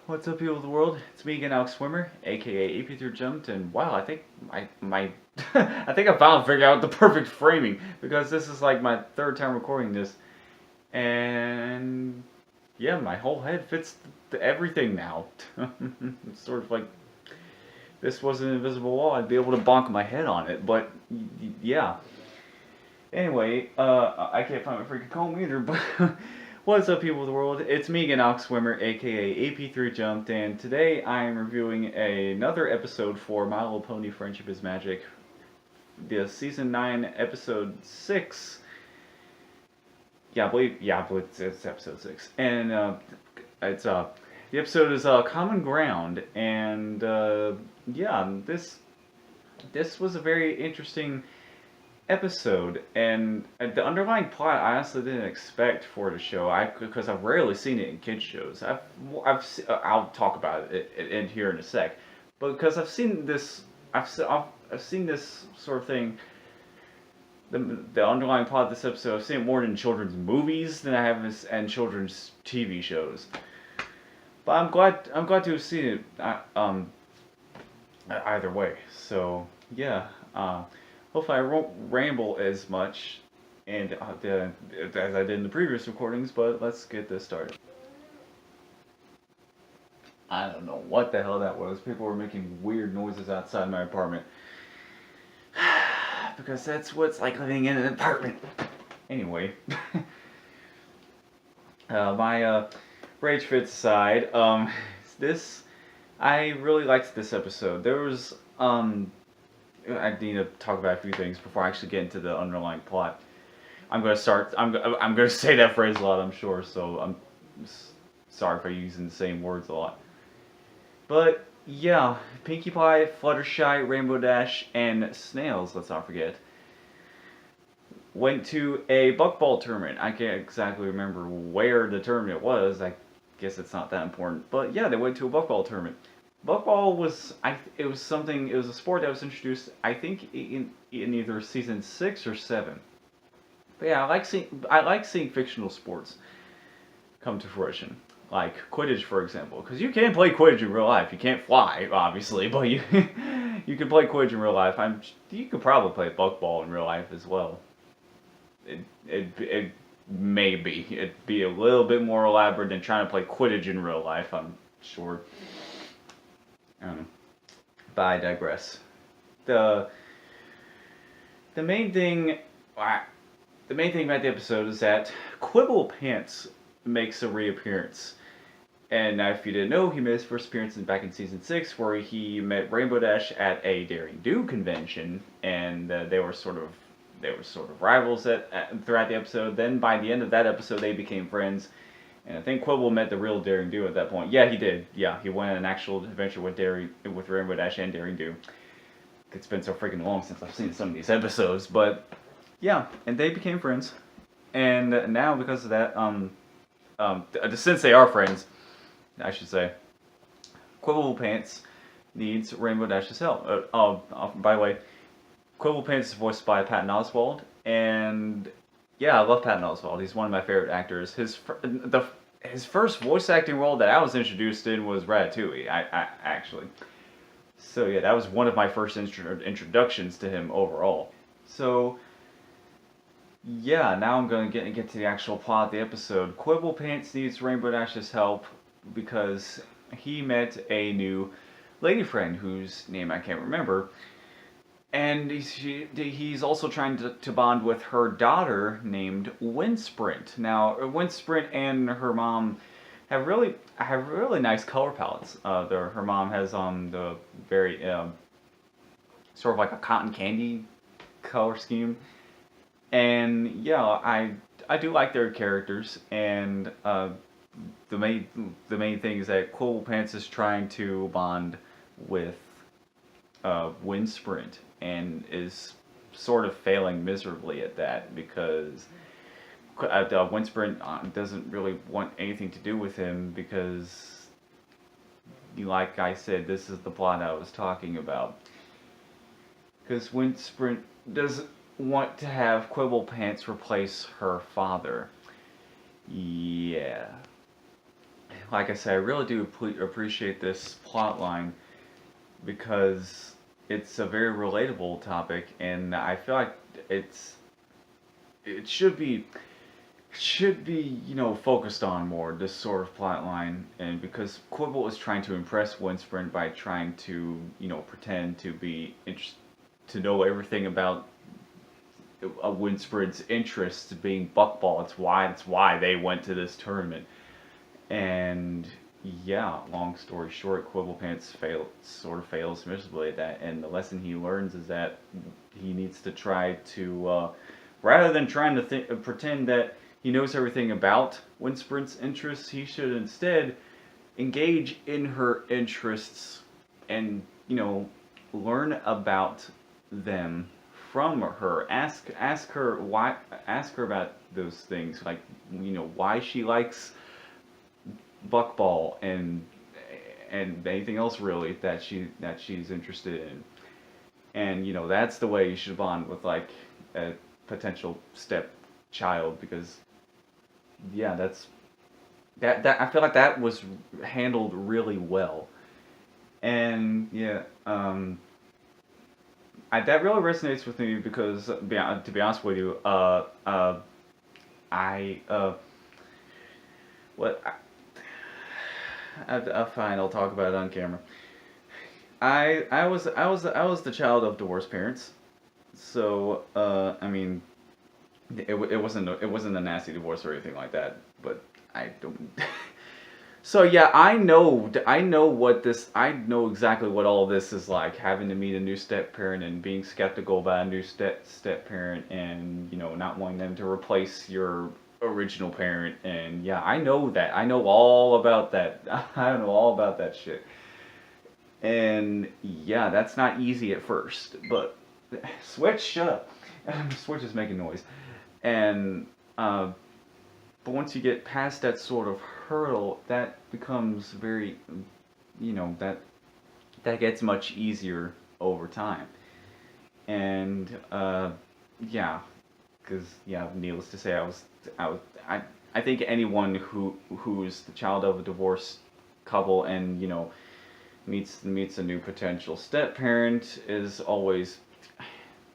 What's up, people of the world? It's me again, Alex Swimmer, aka AP3 Jumped, and wow, I think my I think I finally figured out the perfect framing because this is like my third time recording this, and yeah, my whole head fits everything now. It's sort of like this was an invisible wall; I'd be able to bonk my head on it, but yeah. Anyway, I can't find my freaking comb either, but what's up, people of the world? It's me again, Alex Swimmer, aka AP3 Jumped, and today I am reviewing another episode for My Little Pony Friendship is Magic, the Season 9, Episode 6. I believe it's Episode 6. And the episode is Common Ground, and this was a very interesting episode, and the underlying plot I honestly didn't expect for the show. Because I've rarely seen it in kids shows. I'll talk about it in here in a sec, but because I've seen this, I've seen this sort of thing. The underlying plot of this episode, I've seen it more in children's movies than I have in children's TV shows. But I'm glad to have seen it. Either way. So yeah. Hopefully I won't ramble as much and as I did in the previous recordings, but let's get this started. I don't know what the hell that was. People were making weird noises outside my apartment. Because that's what it's like living in an apartment. Anyway. My rage fits aside. I really liked this episode. There was I need to talk about a few things before I actually get into the underlying plot. I'm gonna say that phrase a lot, I'm sure. So I'm sorry for using the same words a lot. But yeah, Pinkie Pie, Fluttershy, Rainbow Dash, and Snails. Let's not forget. Went to a buckball tournament. I can't exactly remember where the tournament was. I guess it's not that important. But yeah, they went to a buckball tournament. Buckball was it was something. It was a sport that was introduced, I think, in either season 6 or 7. But yeah, I like seeing fictional sports come to fruition, like Quidditch, for example. Because you can play Quidditch in real life. You can't fly, obviously, but you you can play Quidditch in real life. You could probably play buckball in real life as well. It maybe it'd be a little bit more elaborate than trying to play Quidditch in real life, I'm sure. I don't know. But I digress. The the main thing the main thing about the episode is that Quibble Pants makes a reappearance. And now, if you didn't know, he made his first appearance back in season 6, where he met Rainbow Dash at a Daring Do convention, and they were sort of rivals throughout the episode. Then by the end of that episode, they became friends. And I think Quibble met the real Daring Do at that point. Yeah, he did. Yeah, he went on an actual adventure with Rainbow Dash and Daring Do. It's been so freaking long since I've seen some of these episodes, but yeah, and they became friends. And now, because of that, since they are friends, I should say, Quibble Pants needs Rainbow Dash's help. By the way, Quibble Pants is voiced by Patton Oswalt, and yeah, I love Patton Oswalt. He's one of my favorite actors. His first voice acting role that I was introduced in was Ratatouille. I actually. So yeah, that was one of my first introductions to him overall. So yeah, now I'm going to get to the actual plot of the episode. Quibble Pants needs Rainbow Dash's help because he met a new lady friend whose name I can't remember. And he's also trying to bond with her daughter named Windsprint. Now, Windsprint and her mom have really nice color palettes. Her mom has the very sort of like a cotton candy color scheme, and yeah, I do like their characters. And the main thing is that Quibble Pants is trying to bond with Windsprint, and is sort of failing miserably at that because Windsprint doesn't really want anything to do with him because, like I said, this is the plot I was talking about. Because Windsprint doesn't want to have Quibble Pants replace her father. Yeah. like I said, I really do appreciate this plot line because it's a very relatable topic, and I feel like it's it should be, focused on more, this sort of plot line. And because Quibble is trying to impress Windsprint by trying to, pretend to be to know everything about Windsprint's interests being buckball. It's why they went to this tournament. And yeah, long story short, Quibble Pants sort of fails miserably at that. And the lesson he learns is that he needs to try to, rather than trying to pretend that he knows everything about Windsprint's interests, he should instead engage in her interests and, learn about them from her. Ask her why. Ask her about those things, like, why she likes buckball and anything else really that she's interested in. And that's the way you should bond with, like, a potential stepchild, because yeah, that I feel like that was handled really well. And yeah, that really resonates with me because, to be honest with you, I what fine, I'll talk about it on camera. I was the child of divorced parents, so I mean, it wasn't a nasty divorce or anything like that, but I don't. So yeah, I know exactly what all this is like, having to meet a new step parent and being skeptical about a new step parent, and not wanting them to replace your original parent. And yeah, I know that. I know all about that. I know all about that shit. And yeah, that's not easy at first, but Switch, shut up. Switch is making noise. And but once you get past that sort of hurdle, that becomes very, that gets much easier over time. And yeah, because yeah, needless to say, I was, I think anyone who's the child of a divorced couple and meets a new potential step parent is always,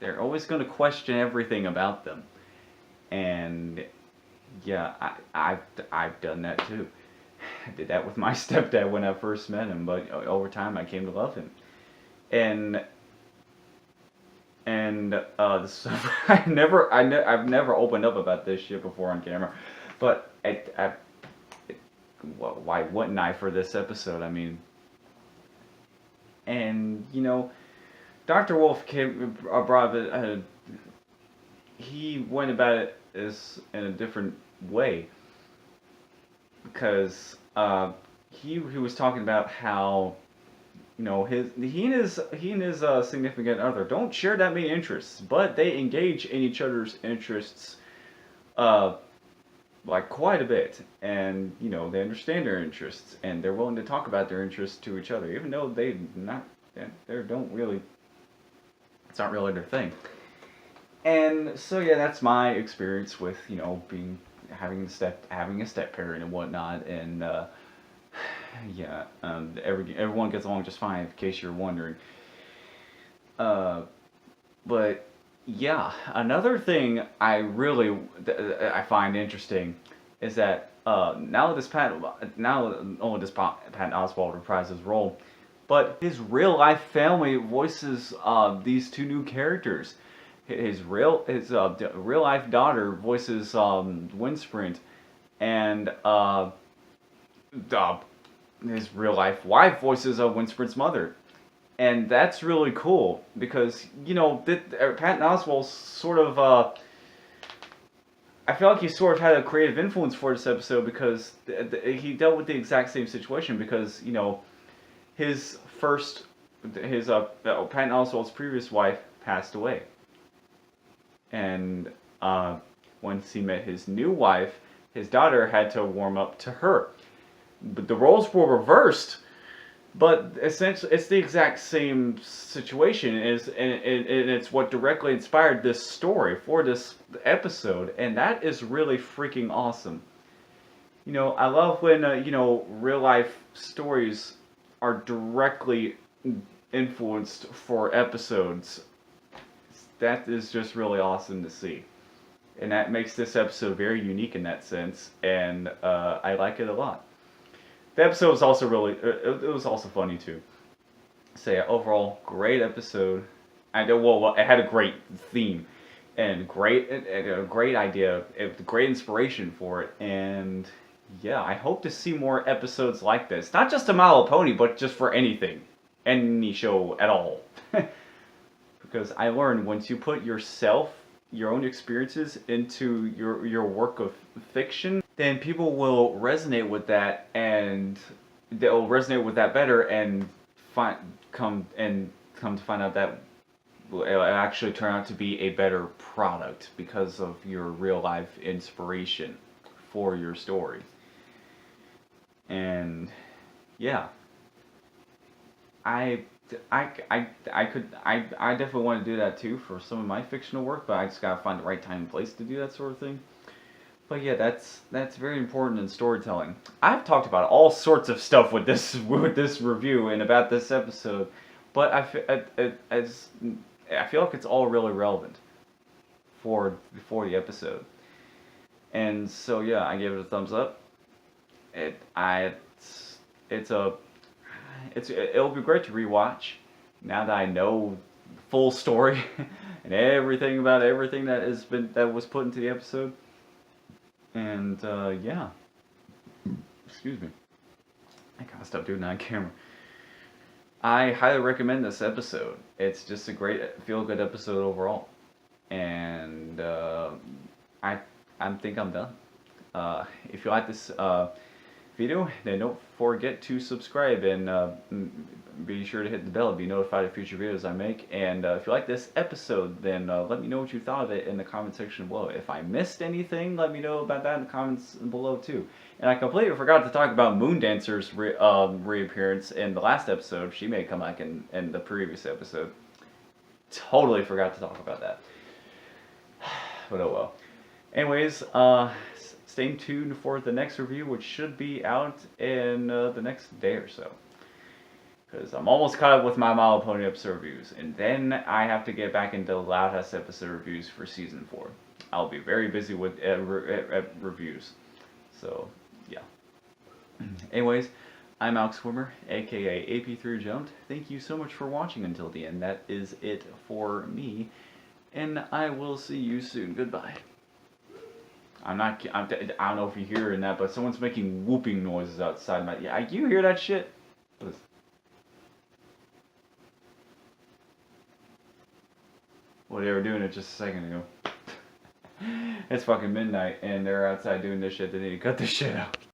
they're always going to question everything about them. And yeah, I've done that too. I did that with my stepdad when I first met him, but over time I came to love him. And this, I've never opened up about this shit before on camera, but well, why wouldn't I for this episode? I mean, and Dr. Wolf brought it. He went about it as in a different way, because he was talking about how he and his significant other don't share that many interests, but they engage in each other's interests like quite a bit, and they understand their interests, and they're willing to talk about their interests to each other, even though they don't really, it's not really their thing. And so yeah, that's my experience with having a step parent and whatnot. And yeah, everyone gets along just fine, in case you're wondering. But yeah, another thing I find interesting is that now that this Patton Oswalt reprised his role, but his real life family voices these two new characters. His real life daughter voices Windsprint, and his real life wife voices Windsprint's mother. And that's really cool because Patton Oswalt sort of I feel like he sort of had a creative influence for this episode, because he dealt with the exact same situation, because his Patton Oswalt's previous wife passed away, and once he met his new wife, his daughter had to warm up to her. But the roles were reversed. But essentially, it's the exact same situation, and it's what directly inspired this story for this episode, and that is really freaking awesome. I love when real life stories are directly influenced for episodes. That is just really awesome to see, and that makes this episode very unique in that sense. And I like it a lot. The episode was also really it was also funny too. So yeah, overall great episode. It had a great theme and a great idea, great inspiration for it, and yeah, I hope to see more episodes like this. Not just a My Little Pony, but just for anything, any show at all. Because I learned once you put your own experiences into your work of fiction, then people will resonate with that, and they'll resonate with that better, and find come to find out that it'll actually turn out to be a better product because of your real life inspiration for your story. And yeah, I I definitely want to do that too for some of my fictional work, but I just gotta find the right time and place to do that sort of thing. But yeah, that's very important in storytelling. I've talked about all sorts of stuff with this with this review and about this episode, but I feel like it's all really relevant for the episode. And so yeah, I give it a thumbs up. It I it's a it'll be great to rewatch now that I know the full story and everything about everything that was put into the episode. And yeah, excuse me, I gotta stop doing that on camera. I highly recommend this episode. It's just a great feel-good episode overall, and I I think I'm done. If you like this video, then don't forget to subscribe and be sure to hit the bell to be notified of future videos I make. And if you like this episode, then let me know what you thought of it in the comment section below. If I missed anything, let me know about that in the comments below too. And I completely forgot to talk about Moondancer's reappearance in the last episode. She may come back in the previous episode. Totally forgot to talk about that. But oh well. Anyways, stay tuned for the next review, which should be out in the next day or so. Because I'm almost caught up with my My Little Pony episode reviews. And then I have to get back into Loud House episode reviews for Season 4. I'll be very busy with reviews. So, yeah. Anyways, I'm Alex Swimmer, aka AP3 Jumped. Thank you so much for watching until the end. That is it for me. And I will see you soon. Goodbye. I don't know if you're hearing that, but someone's making whooping noises outside my... Yeah, you hear that shit? What is... Well, they were doing it just a second ago. It's fucking midnight, and they're outside doing this shit. They need to cut this shit out.